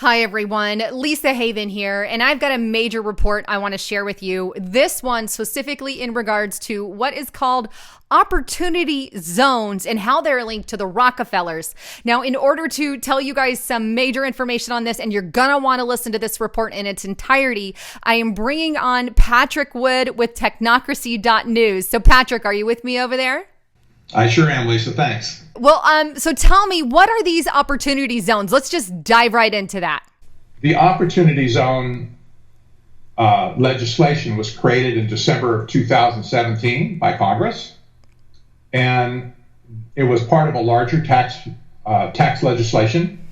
Hi, everyone. Lisa Haven here, and I've got a major report I want to share with you. This one specifically in regards to what is called opportunity zones and how they're linked to the Rockefellers. Now, in order to tell you guys some major information on this, and you're going to want to listen to this report in its entirety, I am bringing on Patrick Wood with technocracy.news. So, Patrick, are you with me over there? I sure am, Lisa. Thanks. Well, so tell me, what are these opportunity zones? Let's just dive right into that. The opportunity zone legislation was created in December of 2017 by Congress, and it was part of a larger tax legislation.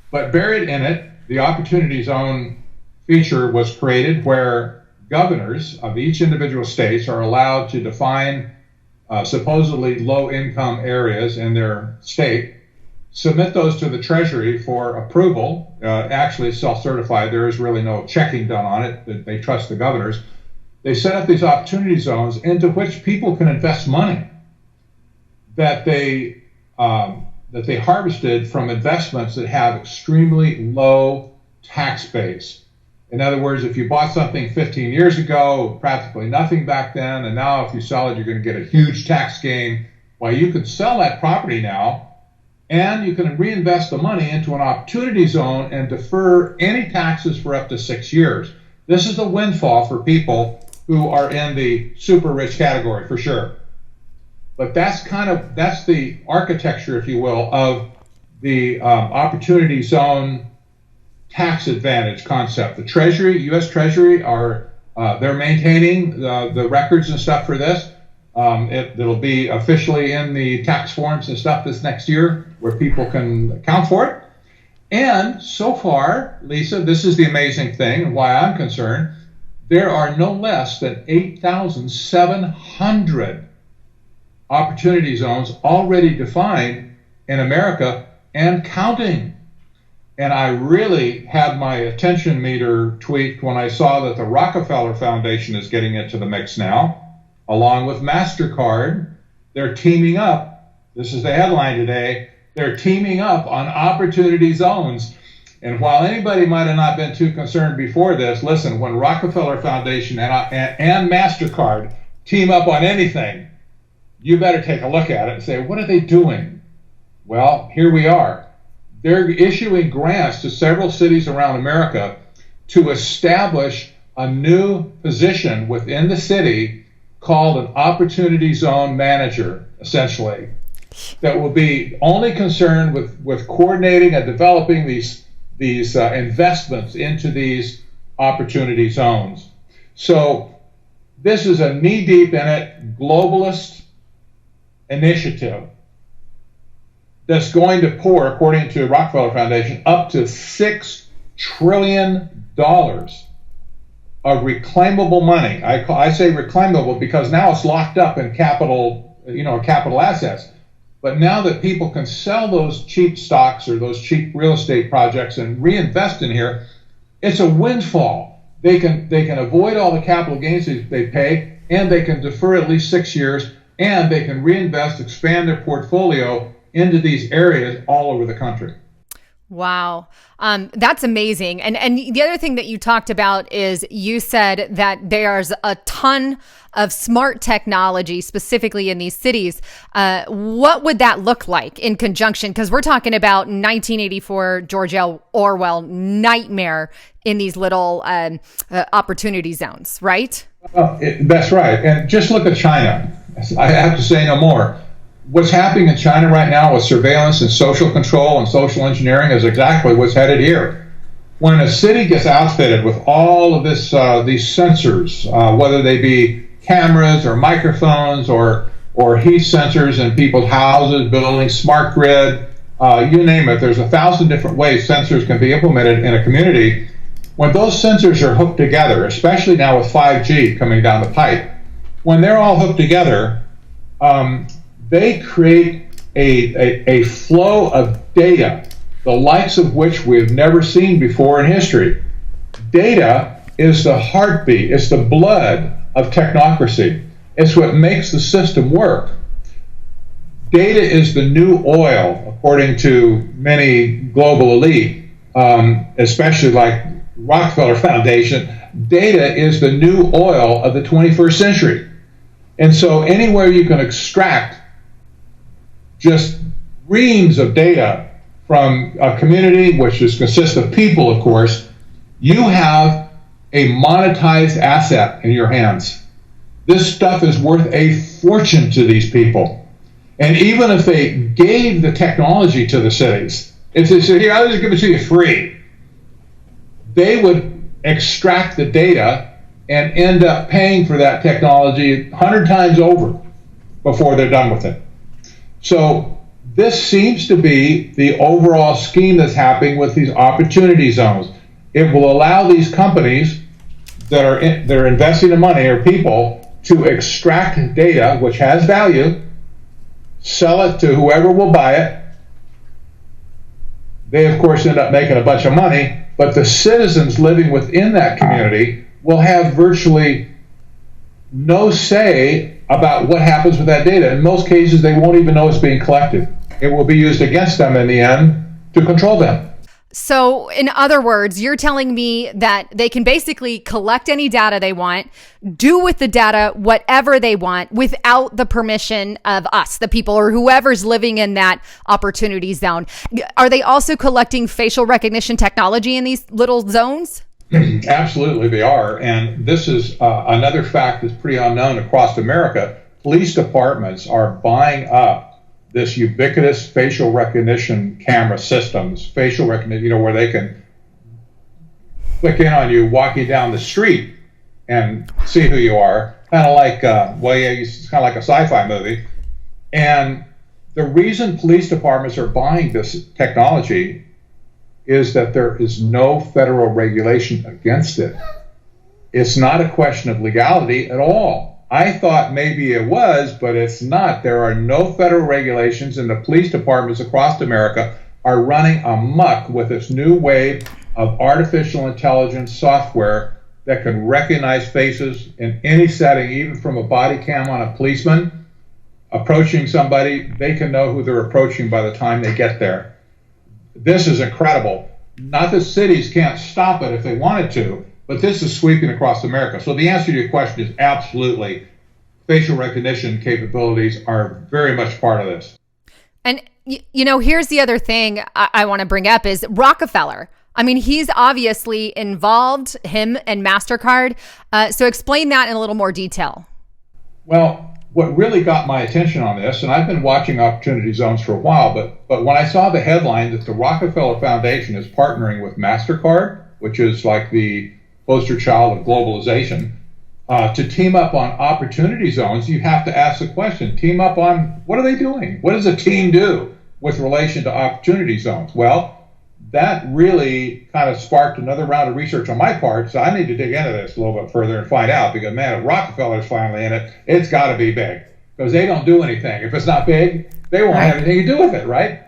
But buried in it, the opportunity zone feature was created where governors of each individual states are allowed to define supposedly low-income areas in their state, submit those to the Treasury for approval, actually self-certified. There is really no checking done on it. They trust the governors. They set up these opportunity zones into which people can invest money that they harvested from investments that have extremely low tax base. In other words, if you bought something 15 years ago, practically nothing back then, and now if you sell it, you're going to get a huge tax gain. Well, you can sell that property now, and you can reinvest the money into an opportunity zone and defer any taxes for up to 6 years. This is a windfall for people who are in the super rich category, for sure. But that's the architecture, if you will, of the opportunity zone tax advantage concept. The Treasury, U.S. Treasury, they're maintaining the records and stuff for this. It'll be officially in the tax forms and stuff this next year where people can account for it. And so far, Lisa, this is the amazing thing and why I'm concerned, there are no less than 8,700 opportunity zones already defined in America and counting. And I really had my attention meter tweaked when I saw that the Rockefeller Foundation is getting into the mix now, along with MasterCard. They're teaming up. This is the headline today. They're teaming up on opportunity zones. And while anybody might have not been too concerned before this, listen, when Rockefeller Foundation and MasterCard team up on anything, you better take a look at it and say, what are they doing? Well, here we are. They're issuing grants to several cities around America to establish a new position within the city called an opportunity zone manager, essentially, that will be only concerned with coordinating and developing these investments into these opportunity zones. So this is a knee-deep in it globalist initiative that's going to pour, according to Rockefeller Foundation, up to $6 trillion of reclaimable money. I say reclaimable because now it's locked up in capital assets. But now that people can sell those cheap stocks or those cheap real estate projects and reinvest in here, it's a windfall. They can avoid all the capital gains they pay, and they can defer at least 6 years, and they can reinvest, expand their portfolio into these areas all over the country. Wow. That's amazing. And the other thing that you talked about is you said that there's a ton of smart technology specifically in these cities. What would that look like in conjunction? Because we're talking about 1984 George Orwell nightmare in these little opportunity zones, right? That's right. And just look at China. I have to say no more. What's happening in China right now with surveillance and social control and social engineering is exactly what's headed here. When a city gets outfitted with all of these sensors, whether they be cameras or microphones or heat sensors in people's houses, buildings, smart grid, you name it, there's 1,000 different ways sensors can be implemented in a community. When those sensors are hooked together, especially now with 5G coming down the pipe, when they're all hooked together, they create a flow of data, the likes of which we've never seen before in history. Data is the heartbeat, it's the blood of technocracy. It's what makes the system work. Data is the new oil, according to many global elite. especially like Rockefeller Foundation, data is the new oil of the 21st century. And so anywhere you can extract just reams of data from a community, which consists of people, of course, you have a monetized asset in your hands. This stuff is worth a fortune to these people. And even if they gave the technology to the cities, if they said, here, I'll just give it to you free, they would extract the data and end up paying for that technology 100 times over before they're done with it. So this seems to be the overall scheme that's happening with these opportunity zones. It will allow these companies that are investing the money, or people, to extract data which has value, sell it to whoever will buy it. They, of course, end up making a bunch of money, but the citizens living within that community will have virtually no say about what happens with that data. In most cases, they won't even know it's being collected. It will be used against them in the end to control them. So, in other words, you're telling me that they can basically collect any data they want, do with the data whatever they want without the permission of us, the people, or whoever's living in that opportunity zone. Are they also collecting facial recognition technology in these little zones? Absolutely, they are. And this is another fact that's pretty unknown across America. Police departments are buying up this ubiquitous facial recognition camera systems, facial recognition, where they can click in on you walking down the street and see who you are. Kind of like, it's kind of like a sci-fi movie. And the reason police departments are buying this technology is that there is no federal regulation against it. It's not a question of legality at all. I thought maybe it was, but it's not. There are no federal regulations, and the police departments across America are running amok with this new wave of artificial intelligence software that can recognize faces in any setting, even from a body cam on a policeman approaching somebody. They can know who they're approaching by the time they get there. This is incredible. Not that cities can't stop it if they wanted to, but this is sweeping across America. So the answer to your question is absolutely. Facial recognition capabilities are very much part of this. And, here's the other thing I want to bring up is Rockefeller. I mean, he's obviously involved, him and MasterCard. So explain that in a little more detail. Well, what really got my attention on this, and I've been watching Opportunity Zones for a while, but when I saw the headline that the Rockefeller Foundation is partnering with MasterCard, which is like the poster child of globalization, to team up on opportunity zones, you have to ask the question, team up on, what are they doing? What does a team do with relation to opportunity zones? Well, that really kind of sparked another round of research on my part, so I need to dig into this a little bit further and find out, because, man, if Rockefeller's finally in it, it's got to be big, because they don't do anything. If it's not big, they won't have anything to do with it, right?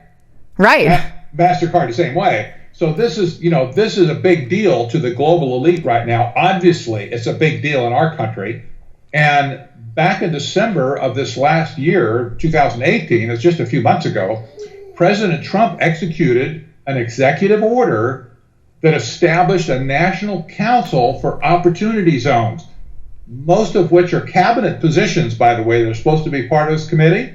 Right. MasterCard the same way. So this is a big deal to the global elite right now. Obviously, it's a big deal in our country. And back in December of this last year, 2018, it's just a few months ago, President Trump executed an executive order that established a national council for opportunity zones, most of which are cabinet positions, by the way. They're supposed to be part of this committee,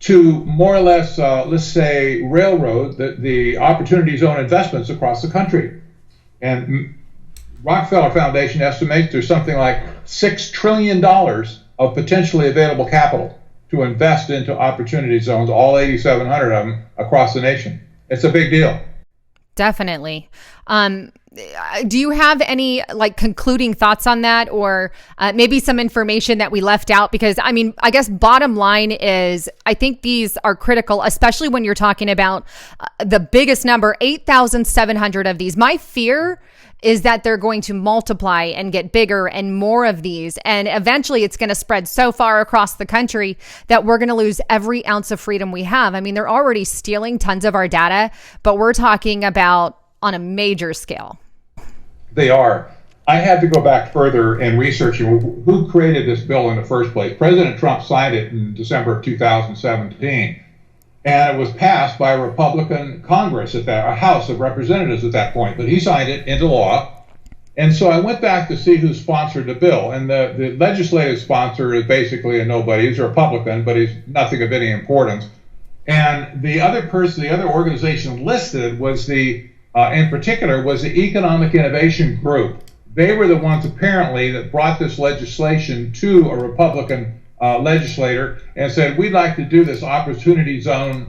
to more or less, let's say, railroad the opportunity zone investments across the country. And Rockefeller Foundation estimates there's something like $6 trillion of potentially available capital to invest into opportunity zones, all 8,700 of them across the nation. It's a big deal. Definitely. Do you have any concluding thoughts on that, or maybe some information that we left out? Because I guess bottom line is, I think these are critical, especially when you're talking about the biggest number, 8,700 of these. My fear is that they're going to multiply and get bigger and more of these. And eventually it's going to spread so far across the country that we're going to lose every ounce of freedom we have. They're already stealing tons of our data, but we're talking about on a major scale. They are. I had to go back further and researching who created this bill in the first place. President Trump signed it in December of 2017. And it was passed by a Republican Congress a House of Representatives at that point, but he signed it into law. And so I went back to see who sponsored the bill, and the legislative sponsor is basically a nobody. He's a Republican, but he's nothing of any importance. And the other organization listed was in particular, was the Economic Innovation Group. They were the ones apparently that brought this legislation to a Republican legislator and said, we'd like to do this opportunity zone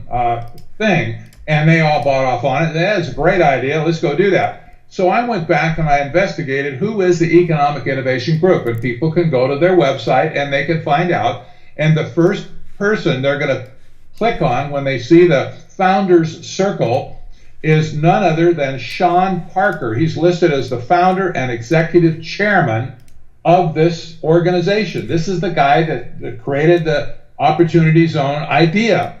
thing. And they all bought off on it. That's a great idea. Let's go do that. So I went back and I investigated who is the Economic Innovation Group. And people can go to their website and they can find out. And the first person they're going to click on when they see the Founders Circle is none other than Sean Parker. He's listed as the founder and executive chairman of this organization. This is the guy that created the Opportunity Zone idea.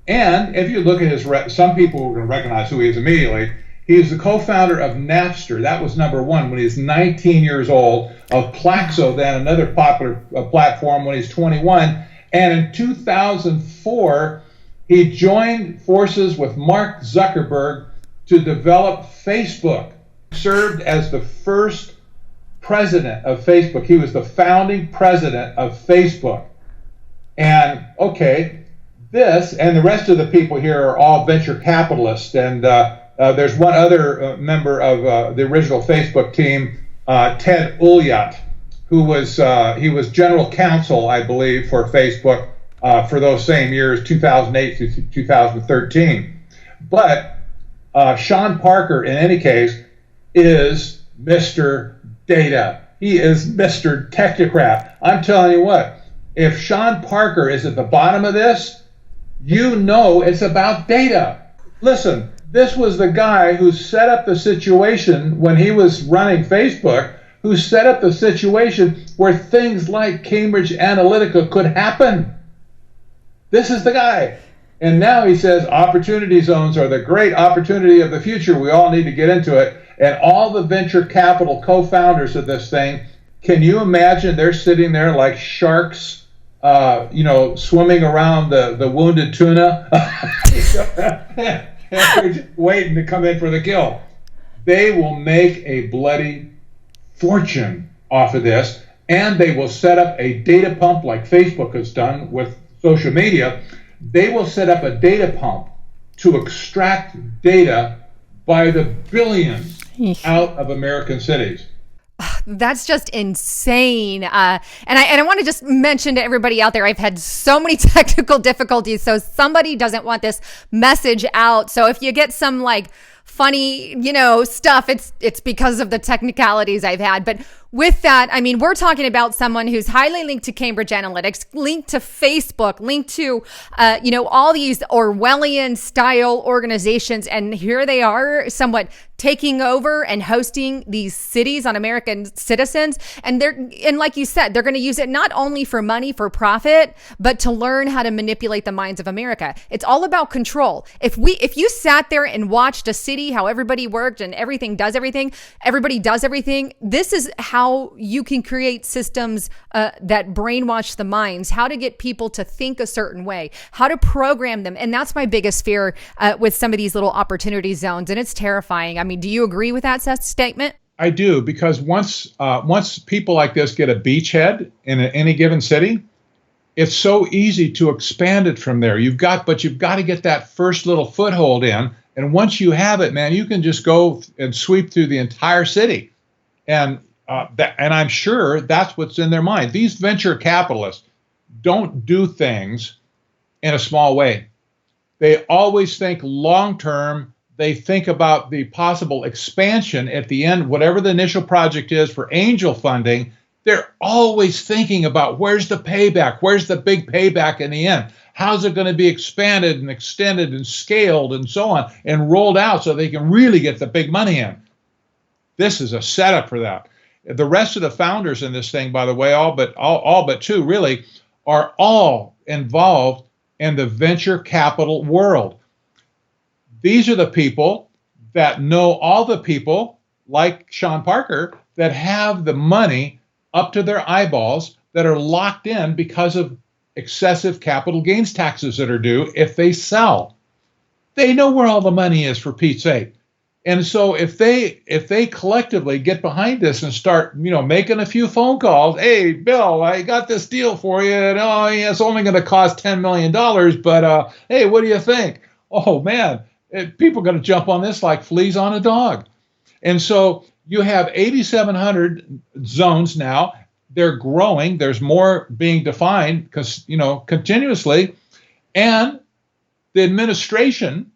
And if you look at his, some people are going to recognize who he is immediately. He is the co-founder of Napster. That was number one when he was 19 years old. Of Plaxo, then another popular platform, when he's 21. And in 2004, he joined forces with Mark Zuckerberg to develop Facebook. Served as the first president of Facebook. He was the founding president of Facebook. And okay, this and the rest of the people here are all venture capitalists. And there's one other member of the original Facebook team, Ted Ulyat, who was he was general counsel, I believe, for Facebook for those same years, 2008 to 2013. But Sean Parker, in any case, is Mr. Data. He is Mr. Technocrat. I'm telling you what, if Sean Parker is at the bottom of this, you know it's about data. Listen, this was the guy who set up the situation when he was running Facebook, who set up the situation where things like Cambridge Analytica could happen. This is the guy. And now he says opportunity zones are the great opportunity of the future. We all need to get into it. And all the venture capital co-founders of this thing, can you imagine they're sitting there like sharks, swimming around the wounded tuna? They're just waiting to come in for the kill. They will make a bloody fortune off of this, and they will set up a data pump like Facebook has done with social media. They will set up a data pump to extract data by the billions out of American cities. That's just insane. And I want to just mention to everybody out there, I've had so many technical difficulties. So somebody doesn't want this message out. So if you get some like funny, stuff, it's because of the technicalities I've had. But with that, I mean, we're talking about someone who's highly linked to Cambridge Analytics, linked to Facebook, linked to, all these Orwellian style organizations. And here they are somewhat taking over and hosting these cities on American citizens. And like you said, they're going to use it not only for money, for profit, but to learn how to manipulate the minds of America. It's all about control. If you sat there and watched a city, how everybody worked and everybody does everything, this is how you can create systems that brainwash the minds, how to get people to think a certain way, how to program them. And that's my biggest fear with some of these little opportunity zones. And it's terrifying. I mean, do you agree with that statement? I do, because once people like this get a beachhead in any given city, it's so easy to expand it from there. You've got to get that first little foothold in. And once you have it, man, you can just go and sweep through the entire city. And I'm sure that's what's in their mind. These venture capitalists don't do things in a small way. They always think long term. They think about the possible expansion at the end, whatever the initial project is for angel funding. They're always thinking about where's the payback? Where's the big payback in the end? How's it going to be expanded and extended and scaled and so on and rolled out so they can really get the big money in? This is a setup for that. The rest of the founders in this thing, by the way, all but two really, are all involved in the venture capital world. These are the people that know all the people like Sean Parker that have the money up to their eyeballs that are locked in because of excessive capital gains taxes that are due if they sell. They know where all the money is, for Pete's sake. And so if they collectively get behind this and start, making a few phone calls, hey, Bill, I got this deal for you, and it's only going to cost $10 million, but hey, what do you think? Oh man, people are going to jump on this like fleas on a dog. And so you have 8,700 zones now. They're growing. There's more being defined because, continuously. And the administration,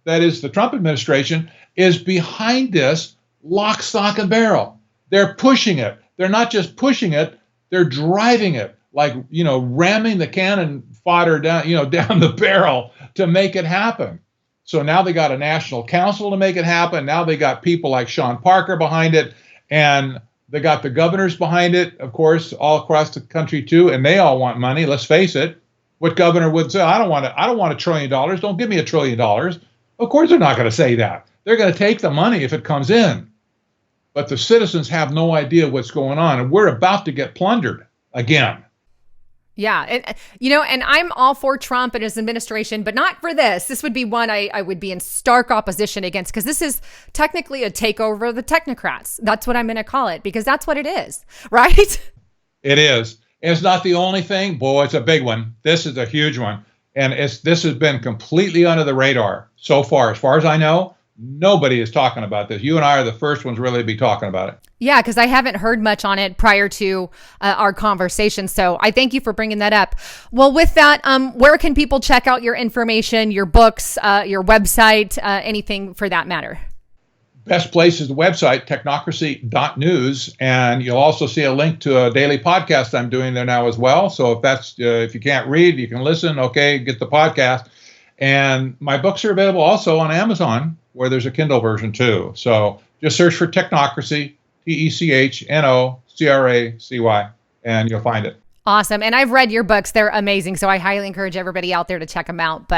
that is the Trump administration, is behind this lock, stock, and barrel. They're pushing it. They're not just pushing it, they're driving it, like, ramming the cannon fodder down, down the barrel to make it happen. So now they got a national council to make it happen. Now they got people like Sean Parker behind it, and they got the governors behind it, of course, all across the country too, and they all want money. Let's face it. What governor would say, I don't want $1 trillion. Don't give me $1 trillion. Of course they're not going to say that. They're going to take the money if it comes in. But the citizens have no idea what's going on, and we're about to get plundered again. Yeah. And I'm all for Trump and his administration, but not for this. This would be one I would be in stark opposition against, because this is technically a takeover of the technocrats. That's what I'm going to call it, because that's what it is, right? It is. It's not the only thing. Boy, it's a big one. This is a huge one. And this has been completely under the radar so far. As far as I know, nobody is talking about this. You and I are the first ones really to be talking about it. Yeah, because I haven't heard much on it prior to our conversation. So I thank you for bringing that up. Well, with that, where can people check out your information, your books, your website, anything for that matter? Best place is the website, technocracy.news. And you'll also see a link to a daily podcast I'm doing there now as well. So if you can't read, you can listen. Okay, get the podcast. And my books are available also on Amazon, where there's a Kindle version too. So just search for Technocracy, TECHNOCRACY, and you'll find it. Awesome. And I've read your books. They're amazing. So I highly encourage everybody out there to check them out.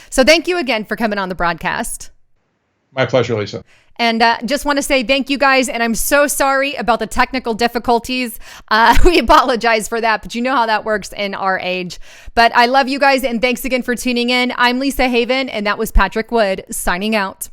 So thank you again for coming on the broadcast. My pleasure, Lisa. And just want to say thank you guys. And I'm so sorry about the technical difficulties. We apologize for that, but you know how that works in our age. But I love you guys. And thanks again for tuning in. I'm Lisa Haven, and that was Patrick Wood signing out.